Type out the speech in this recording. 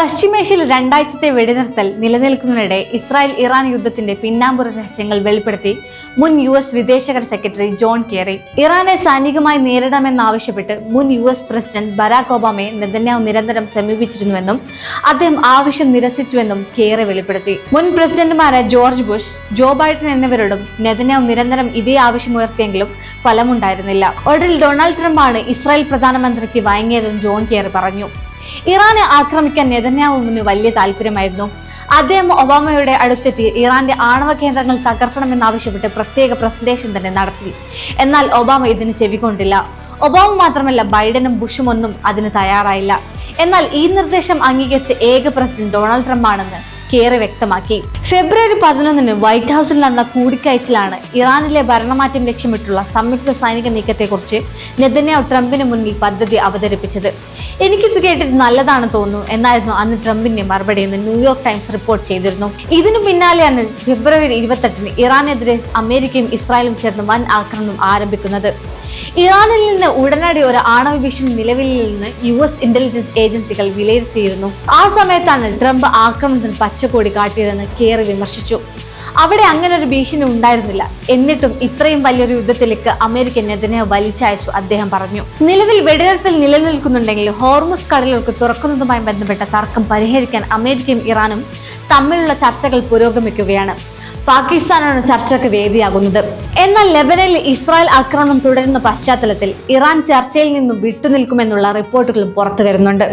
പശ്ചിമേഷ്യയിൽ രണ്ടാഴ്ചത്തെ വെടിനിർത്തൽ നിലനിൽക്കുന്നതിനിടെ ഇസ്രായേൽ ഇറാൻ യുദ്ധത്തിന്റെ പിന്നാമ്പുറ രഹസ്യങ്ങൾ വെളിപ്പെടുത്തി മുൻ US വിദേശകാര്യ സെക്രട്ടറി ജോൺ കേറി. ഇറാനെ സൈനികമായി നേരിടാമെന്നാവശ്യപ്പെട്ട് മുൻ US പ്രസിഡന്റ് ബരാക് ഒബാമയെ നെതന്യാഹു നിരന്തരം സമീപിച്ചിരുന്നുവെന്നും അദ്ദേഹം ആവശ്യം നിരസിച്ചുവെന്നും കേറി വെളിപ്പെടുത്തി. മുൻ പ്രസിഡന്റുമാരായ ജോർജ് ബുഷ്, ജോ ബൈഡൻ എന്നിവരോടും നെതന്യാഹു നിരന്തരം ഇതേ ആവശ്യമുയർത്തിയെങ്കിലും ഫലമുണ്ടായിരുന്നില്ല. ഒടുവിൽ ഡൊണാൾഡ് ട്രംപാണ് ഇസ്രായേൽ പ്രധാനമന്ത്രിക്ക് വഴങ്ങിയതെന്നും ജോൺ കേറി പറഞ്ഞു. ഇറാനെ ആക്രമിക്കാൻ നെതന്യാഹുവിന് വലിയ താല്പര്യമായിരുന്നു. അദ്ദേഹം ഒബാമയുടെ അടുത്തെത്തി ഇറാന്റെ ആണവ കേന്ദ്രങ്ങൾ തകർക്കണമെന്നാവശ്യപ്പെട്ട് പ്രത്യേക പ്രസന്റേഷൻ തന്നെ നടത്തി. എന്നാൽ ഒബാമ ഇതിന് ചെവിക്കൊണ്ടില്ല. ഒബാമ മാത്രമല്ല, ബൈഡനും ബുഷും ഒന്നും അതിന് തയ്യാറായില്ല. എന്നാൽ ഈ നിർദ്ദേശം അംഗീകരിച്ച ഏക പ്രസിഡന്റ് ഡൊണാൾഡ് ട്രംപ് ആണെന്ന് കേറി വ്യക്തമാക്കി. ഫെബ്രുവരി 11 വൈറ്റ് ഹൗസിൽ നടന്ന കൂടിക്കാഴ്ചയിലാണ് ഇറാനിലെ ഭരണമാറ്റം ലക്ഷ്യമിട്ടുള്ള സംയുക്ത സൈനിക നീക്കത്തെക്കുറിച്ച് നെതന്യാഹു ട്രംപിന് മുന്നിൽ പദ്ധതി അവതരിപ്പിച്ചത്. എനിക്കിത് കേട്ടിട്ട് നല്ലതാണ് തോന്നുന്നു എന്നായിരുന്നു അന്ന് ട്രംപിന്റെ മറുപടി എന്ന് ന്യൂയോർക്ക് ടൈംസ് റിപ്പോർട്ട് ചെയ്തിരുന്നു. ഇതിനു പിന്നാലെയാണ് ഫെബ്രുവരി 28 ഇറാനെതിരെ അമേരിക്കയും ഇസ്രായേലും ചേർന്ന് വൻ ആക്രമണം ആരംഭിക്കുന്നത്. ഇറാനിൽ നിന്ന് ഉടനടി ഒരു ആണവ ഭീഷണി നിലവിലില്ലെന്ന് US ഇന്റലിജൻസ് ഏജൻസികൾ വിലയിരുത്തിയിരുന്നു. ആ സമയത്താണ് ട്രംപ് ആക്രമണത്തിന് പച്ചക്കൊടി കാട്ടിയതെന്ന് കേറി വിമർശിച്ചു. അവിടെ അങ്ങനെ ഒരു ഭീഷണി ഉണ്ടായിരുന്നില്ല. എന്നിട്ടും ഇത്രയും വലിയൊരു യുദ്ധത്തിലേക്ക് അമേരിക്കൻ നെതന്യാഹു വലിച്ചയച്ചു, അദ്ദേഹം പറഞ്ഞു. നിലവിൽ വെടിനിർത്തൽ നിലനിൽക്കുന്നുണ്ടെങ്കിൽ ഹോർമുസ് കടലുകൾക്ക് തുറക്കുന്നതുമായി ബന്ധപ്പെട്ട തർക്കം പരിഹരിക്കാൻ അമേരിക്കയും ഇറാനും തമ്മിലുള്ള ചർച്ചകൾ പുരോഗമിക്കുകയാണ്. പാകിസ്ഥാനാണ് ചർച്ചയ്ക്ക് വേദിയാകുന്നത്. എന്നാൽ ലെബനനിൽ ഇസ്രായേൽ ആക്രമണം തുടരുന്ന പശ്ചാത്തലത്തിൽ ഇറാൻ ചർച്ചയിൽ നിന്നും വിട്ടുനിൽക്കുമെന്നുള്ള റിപ്പോർട്ടുകളും പുറത്തു വരുന്നുണ്ട്.